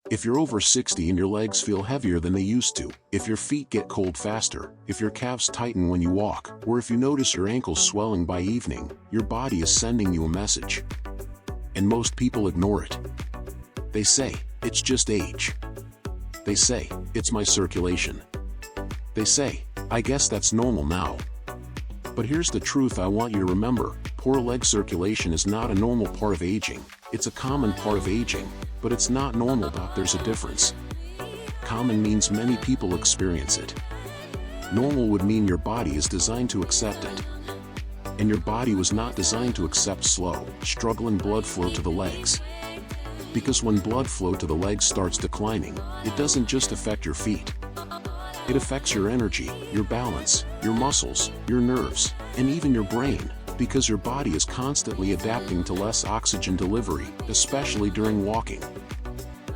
If you're over 60 and your legs feel heavier than they used to, if your feet get cold faster, if your calves tighten when you walk, or if you notice your ankles swelling by evening, your body is sending you a message. And most people ignore it. They say, it's just age. They say, it's my circulation. They say, I guess that's normal now. But here's the truth I want you to remember: poor leg circulation is not a normal part of aging. It's a common part of aging, but it's not normal. There's a difference. Common means many people experience it. Normal would mean your body is designed to accept it. And your body was not designed to accept slow, struggling blood flow to the legs. Because when blood flow to the legs starts declining, it doesn't just affect your feet. It affects your energy, your balance, your muscles, your nerves, and even your brain, because your body is constantly adapting to less oxygen delivery, especially during walking.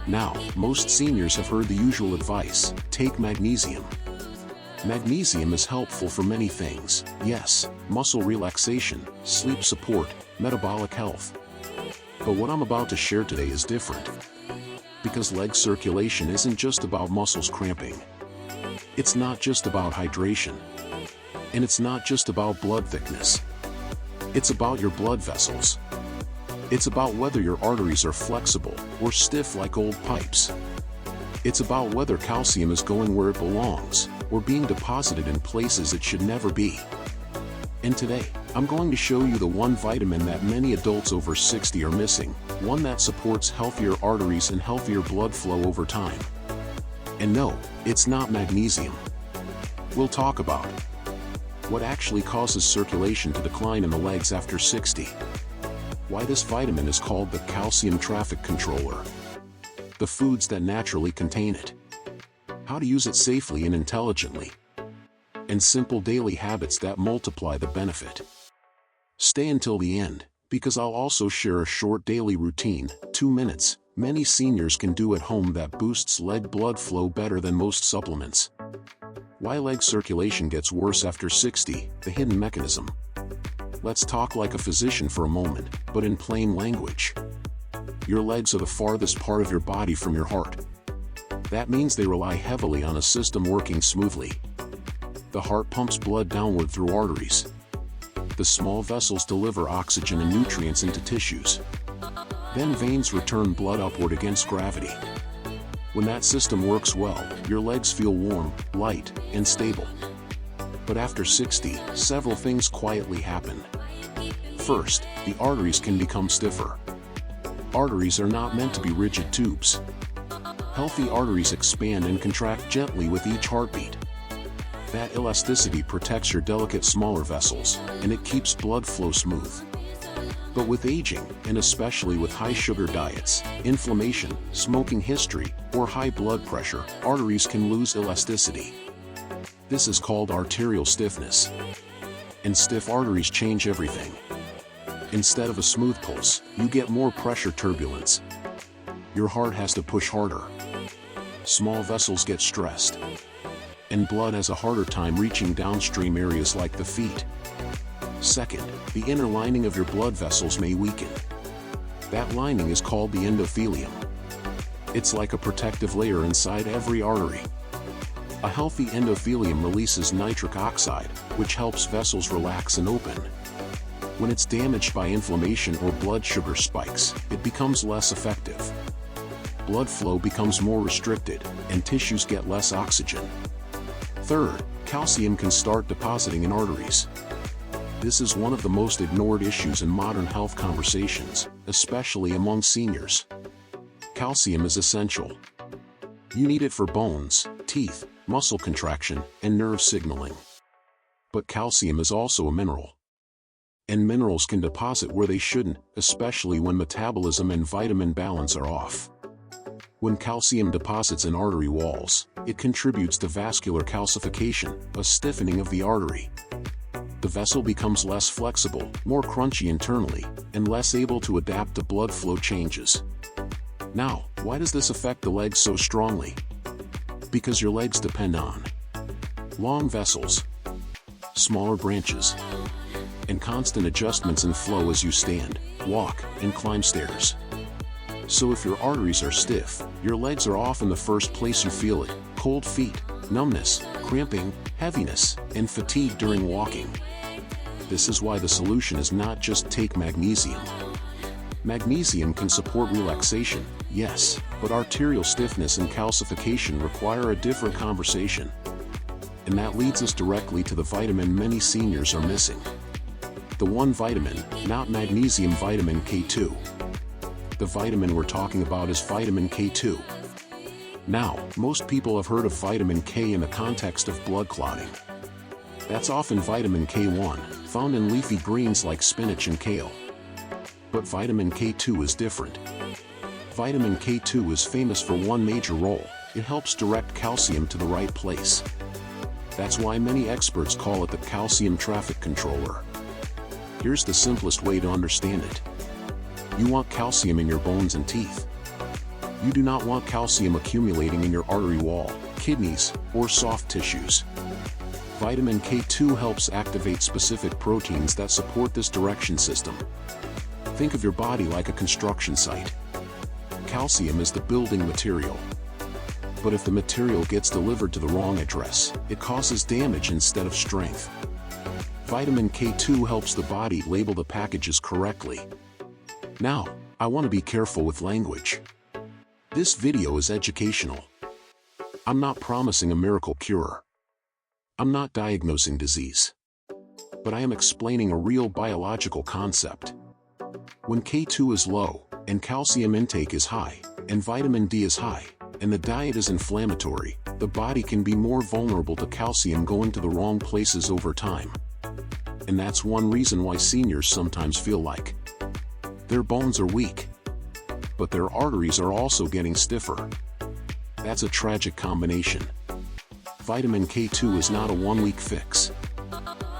Now, most seniors have heard the usual advice: take magnesium. Magnesium is helpful for many things. Yes, muscle relaxation, sleep support, metabolic health. But what I'm about to share today is different. Because leg circulation isn't just about muscles cramping. It's not just about hydration. And it's not just about blood thickness. It's about your blood vessels. It's about whether your arteries are flexible or stiff like old pipes. It's about whether calcium is going where it belongs or being deposited in places it should never be. And today, I'm going to show you the one vitamin that many adults over 60 are missing, one that supports healthier arteries and healthier blood flow over time. And no, it's not magnesium. We'll talk about what actually causes circulation to decline in the legs after 60. Why this vitamin is called the calcium traffic controller. The foods that naturally contain it. How to use it safely and intelligently. And simple daily habits that multiply the benefit. Stay until the end, because I'll also share a short daily routine, 2 minutes, many seniors can do at home that boosts leg blood flow better than most supplements. Why leg circulation gets worse after 60, the hidden mechanism. Let's talk like a physician for a moment, but in plain language. Your legs are the farthest part of your body from your heart. That means they rely heavily on a system working smoothly. The heart pumps blood downward through arteries. The small vessels deliver oxygen and nutrients into tissues. Then veins return blood upward against gravity. When that system works well, your legs feel warm, light, and stable. But after 60, several things quietly happen. First, the arteries can become stiffer. Arteries are not meant to be rigid tubes. Healthy arteries expand and contract gently with each heartbeat. That elasticity protects your delicate smaller vessels, and it keeps blood flow smooth. But with aging, and especially with high sugar diets, inflammation, smoking history, or high blood pressure, arteries can lose elasticity. This is called arterial stiffness. And stiff arteries change everything. Instead of a smooth pulse, you get more pressure turbulence. Your heart has to push harder. Small vessels get stressed. And blood has a harder time reaching downstream areas like the feet. Second, the inner lining of your blood vessels may weaken. That lining is called the endothelium. It's like a protective layer inside every artery. A healthy endothelium releases nitric oxide, which helps vessels relax and open. When it's damaged by inflammation or blood sugar spikes, it becomes less effective. Blood flow becomes more restricted, and tissues get less oxygen. Third, calcium can start depositing in arteries. This is one of the most ignored issues in modern health conversations, especially among seniors. Calcium is essential. You need it for bones, teeth, muscle contraction, and nerve signaling. But calcium is also a mineral. And minerals can deposit where they shouldn't, especially when metabolism and vitamin balance are off. When calcium deposits in artery walls, it contributes to vascular calcification, a stiffening of the artery. The vessel becomes less flexible, more crunchy internally, and less able to adapt to blood flow changes. Now, why does this affect the legs so strongly? Because your legs depend on long vessels, smaller branches, and constant adjustments in flow as you stand, walk, and climb stairs. So if your arteries are stiff, your legs are often the first place you feel it: cold feet, numbness, cramping, heaviness, and fatigue during walking. This is why the solution is not just take magnesium. Magnesium can support relaxation, yes, but arterial stiffness and calcification require a different conversation. And that leads us directly to the vitamin many seniors are missing. The one vitamin, not magnesium, vitamin K2. The vitamin we're talking about is vitamin K2. Now, most people have heard of vitamin K in the context of blood clotting. That's often vitamin K1, found in leafy greens like spinach and kale. But vitamin K2 is different. Vitamin K2 is famous for one major role: it helps direct calcium to the right place. That's why many experts call it the calcium traffic controller. Here's the simplest way to understand it. You want calcium in your bones and teeth. You do not want calcium accumulating in your artery wall, kidneys, or soft tissues. Vitamin K2 helps activate specific proteins that support this direction system. Think of your body like a construction site. Calcium is the building material. But if the material gets delivered to the wrong address, it causes damage instead of strength. Vitamin K2 helps the body label the packages correctly. Now, I want to be careful with language. This video is educational. I'm not promising a miracle cure. I'm not diagnosing disease. But I am explaining a real biological concept. When K2 is low, and calcium intake is high, and vitamin D is high, and the diet is inflammatory, the body can be more vulnerable to calcium going to the wrong places over time. And that's one reason why seniors sometimes feel like their bones are weak, but their arteries are also getting stiffer. That's a tragic combination. Vitamin K2 is not a one-week fix.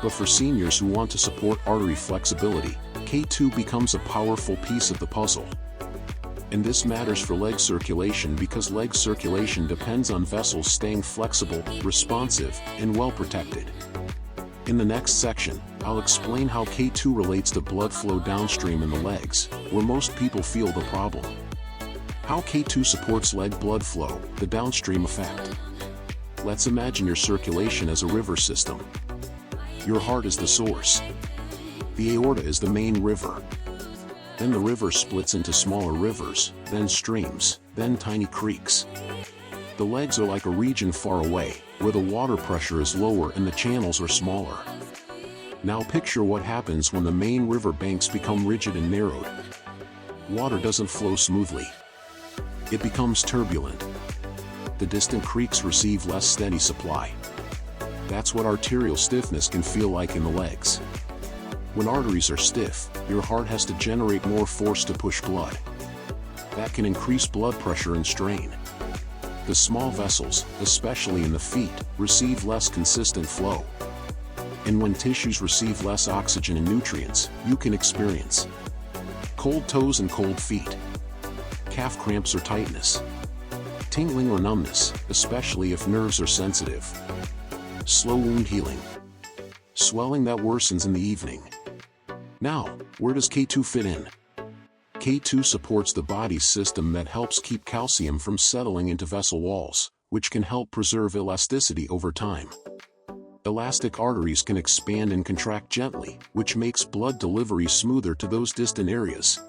But for seniors who want to support artery flexibility, K2 becomes a powerful piece of the puzzle. And this matters for leg circulation because leg circulation depends on vessels staying flexible, responsive, and well protected. In the next section, I'll explain how K2 relates to blood flow downstream in the legs, where most people feel the problem. How K2 supports leg blood flow, the downstream effect. Let's imagine your circulation as a river system. Your heart is the source. The aorta is the main river. Then the river splits into smaller rivers, then streams, then tiny creeks. The legs are like a region far away, where the water pressure is lower and the channels are smaller. Now picture what happens when the main river banks become rigid and narrowed. Water doesn't flow smoothly. It becomes turbulent. The distant creeks receive less steady supply. That's what arterial stiffness can feel like in the legs. When arteries are stiff, your heart has to generate more force to push blood. That can increase blood pressure and strain. The small vessels, especially in the feet, receive less consistent flow. And when tissues receive less oxygen and nutrients, you can experience cold toes and cold feet, calf cramps or tightness, tingling or numbness, especially if nerves are sensitive, slow wound healing, swelling that worsens in the evening. Now, where does K2 fit in? K2 supports the body's system that helps keep calcium from settling into vessel walls, which can help preserve elasticity over time. Elastic arteries can expand and contract gently, which makes blood delivery smoother to those distant areas.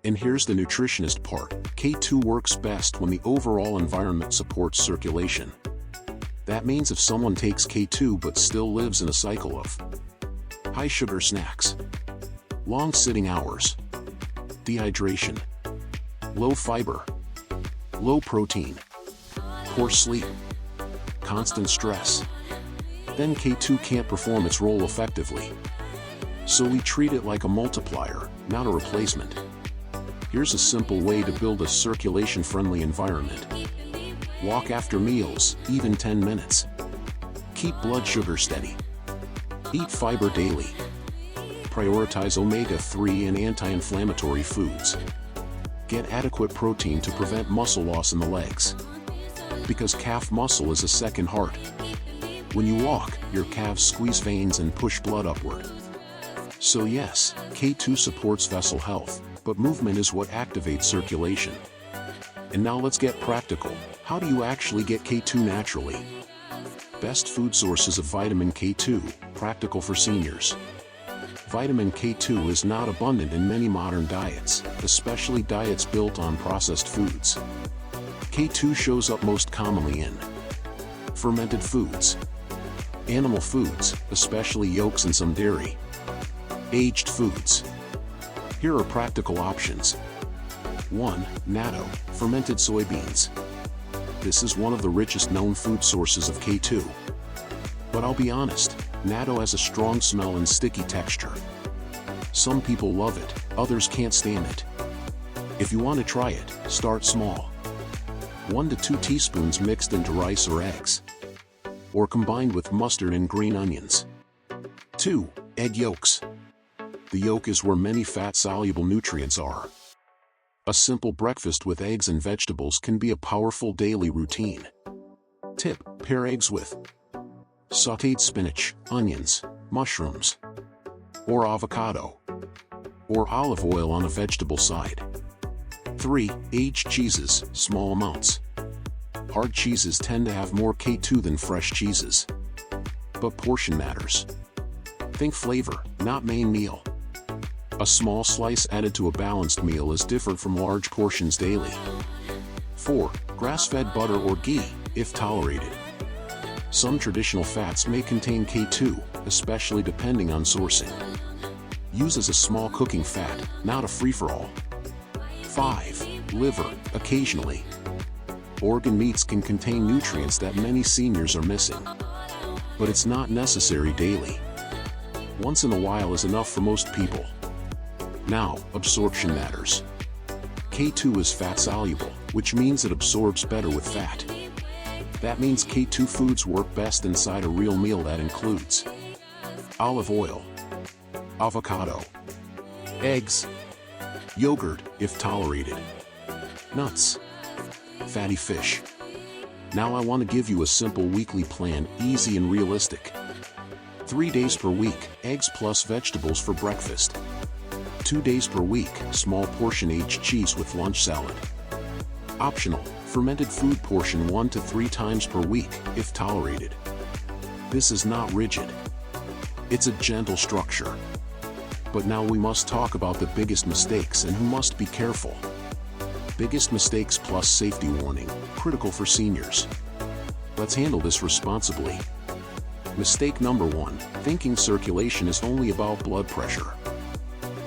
And here's the nutritionist part: K2 works best when the overall environment supports circulation. That means if someone takes K2 but still lives in a cycle of high sugar snacks, long sitting hours, dehydration, low fiber, low protein, poor sleep, constant stress, then K2 can't perform its role effectively. So we treat it like a multiplier, not a replacement. Here's a simple way to build a circulation-friendly environment. Walk after meals, even 10 minutes. Keep blood sugar steady. Eat fiber daily. Prioritize omega-3 and anti-inflammatory foods. Get adequate protein to prevent muscle loss in the legs. Because calf muscle is a second heart. When you walk, your calves squeeze veins and push blood upward. So yes, K2 supports vessel health, But movement is what activates circulation. And now let's get practical. How do you actually get K2 naturally? Best food sources of vitamin K2, practical for seniors. Vitamin K2 is not abundant in many modern diets, especially diets built on processed foods. K2 shows up most commonly in fermented foods, animal foods, especially yolks and some dairy, aged foods. Here are practical options. 1. Natto, fermented soybeans. This is one of the richest known food sources of K2. But I'll be honest, natto has a strong smell and sticky texture. Some people love it, others can't stand it. If you want to try it, start small. 1 to 2 teaspoons mixed into rice or eggs, or combined with mustard and green onions. 2. Egg yolks. The yolk is where many fat-soluble nutrients are. A simple breakfast with eggs and vegetables can be a powerful daily routine. Tip: pair eggs with sautéed spinach, onions, mushrooms, or avocado, or olive oil on a vegetable side. 3. Aged cheeses, small amounts. Hard cheeses tend to have more K2 than fresh cheeses. But portion matters. Think flavor, not main meal. A small slice added to a balanced meal is different from large portions daily. 4. Grass-fed butter or ghee, if tolerated. Some traditional fats may contain K2, especially depending on sourcing. Use as a small cooking fat, not a free-for-all. 5. Liver, occasionally. Organ meats can contain nutrients that many seniors are missing. But it's not necessary daily. Once in a while is enough for most people. Now, absorption matters. K2 is fat-soluble, which means it absorbs better with fat. That means K2 foods work best inside a real meal that includes olive oil, avocado, eggs, yogurt, if tolerated, nuts, fatty fish. Now I want to give you a simple weekly plan, easy and realistic. 3 days per week, eggs plus vegetables for breakfast. 2 days per week, small portion aged cheese with lunch salad. Optional, fermented food portion 1 to 3 times per week, if tolerated. This is not rigid. It's a gentle structure. But now we must talk about the biggest mistakes and who must be careful. Biggest mistakes plus safety warning, critical for seniors. Let's handle this responsibly. Mistake number 1, thinking circulation is only about blood pressure.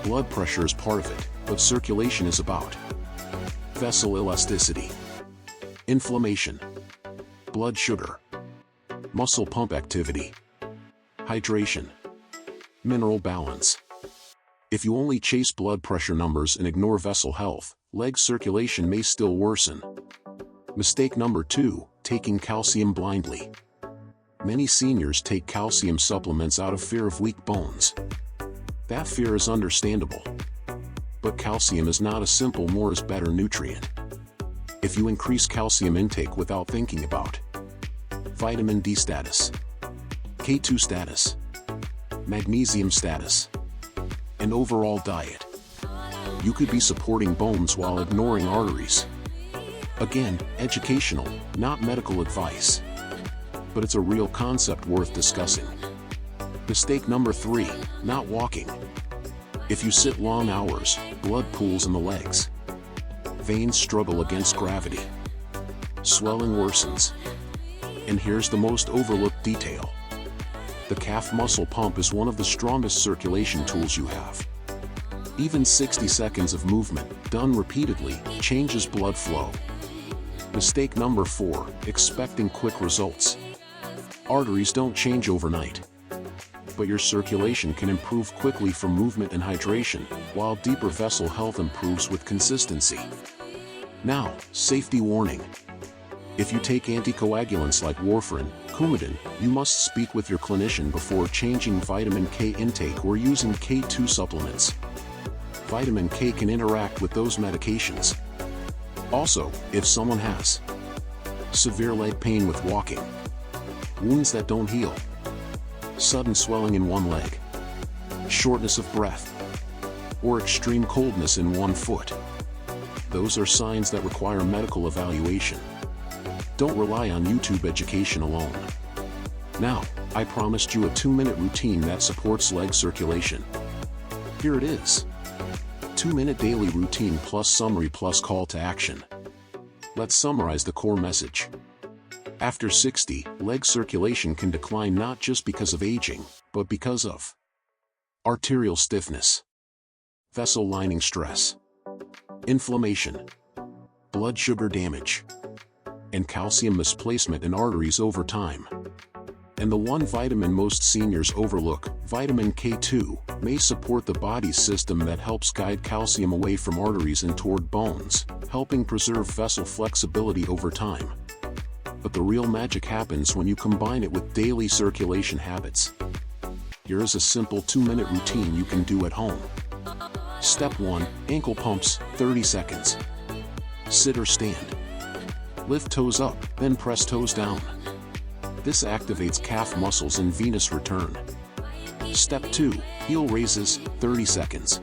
Blood pressure is part of it, but circulation is about vessel elasticity, inflammation, blood sugar, muscle pump activity, hydration, mineral balance. If you only chase blood pressure numbers and ignore vessel health, leg circulation may still worsen. Mistake number 2, taking calcium blindly. Many seniors take calcium supplements out of fear of weak bones. That fear is understandable. But calcium is not a simple more is better nutrient. If you increase calcium intake without thinking about vitamin D status, K2 status, magnesium status, and overall diet, you could be supporting bones while ignoring arteries. Again, educational, not medical advice. But it's a real concept worth discussing. Mistake number 3, not walking. If you sit long hours, blood pools in the legs. Veins struggle against gravity. Swelling worsens. And here's the most overlooked detail. The calf muscle pump is one of the strongest circulation tools you have. Even 60 seconds of movement, done repeatedly, changes blood flow. Mistake number 4, expecting quick results. Arteries don't change overnight. But your circulation can improve quickly from movement and hydration, while deeper vessel health improves with consistency. Now, safety warning. If you take anticoagulants like warfarin, Coumadin, you must speak with your clinician before changing vitamin K intake or using K2 supplements. Vitamin K can interact with those medications. Also, if someone has severe leg pain with walking, wounds that don't heal, sudden swelling in one leg, shortness of breath, or extreme coldness in one foot. Those are signs that require medical evaluation. Don't rely on YouTube education alone. Now, I promised you a 2-minute routine that supports leg circulation. Here it is. 2-minute daily routine plus summary plus call to action. Let's summarize the core message. After 60, leg circulation can decline not just because of aging, but because of arterial stiffness, vessel lining stress, inflammation, blood sugar damage, and calcium misplacement in arteries over time. And the one vitamin most seniors overlook, vitamin K2, may support the body's system that helps guide calcium away from arteries and toward bones, helping preserve vessel flexibility over time. But the real magic happens when you combine it with daily circulation habits. Here is a simple 2-minute routine you can do at home. Step 1, ankle pumps, 30 seconds. Sit or stand. Lift toes up, then press toes down. This activates calf muscles and venous return. Step 2, heel raises, 30 seconds.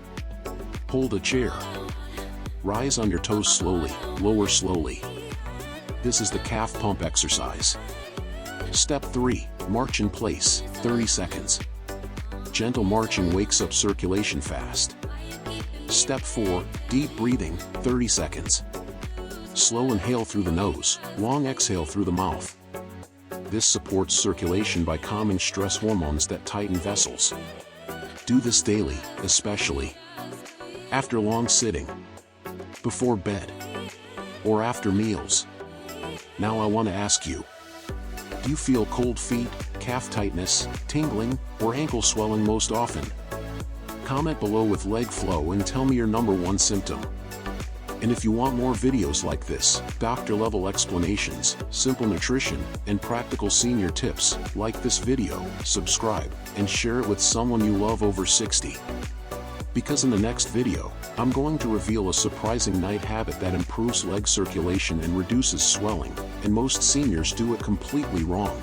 Hold a chair. Rise on your toes slowly, lower slowly. This is the calf pump exercise. Step 3, march in place, 30 seconds. Gentle marching wakes up circulation fast. Step 4, deep breathing, 30 seconds. Slow inhale through the nose, long exhale through the mouth. This supports circulation by calming stress hormones that tighten vessels. Do this daily, especially after long sitting, before bed, or after meals. Now I want to ask you, do you feel cold feet, calf tightness, tingling, or ankle swelling most often? Comment below with leg flow and tell me your #1 symptom. And if you want more videos like this, doctor-level explanations, simple nutrition, and practical senior tips, like this video, subscribe, and share it with someone you love over 60. Because in the next video, I'm going to reveal a surprising night habit that improves leg circulation and reduces swelling, and most seniors do it completely wrong.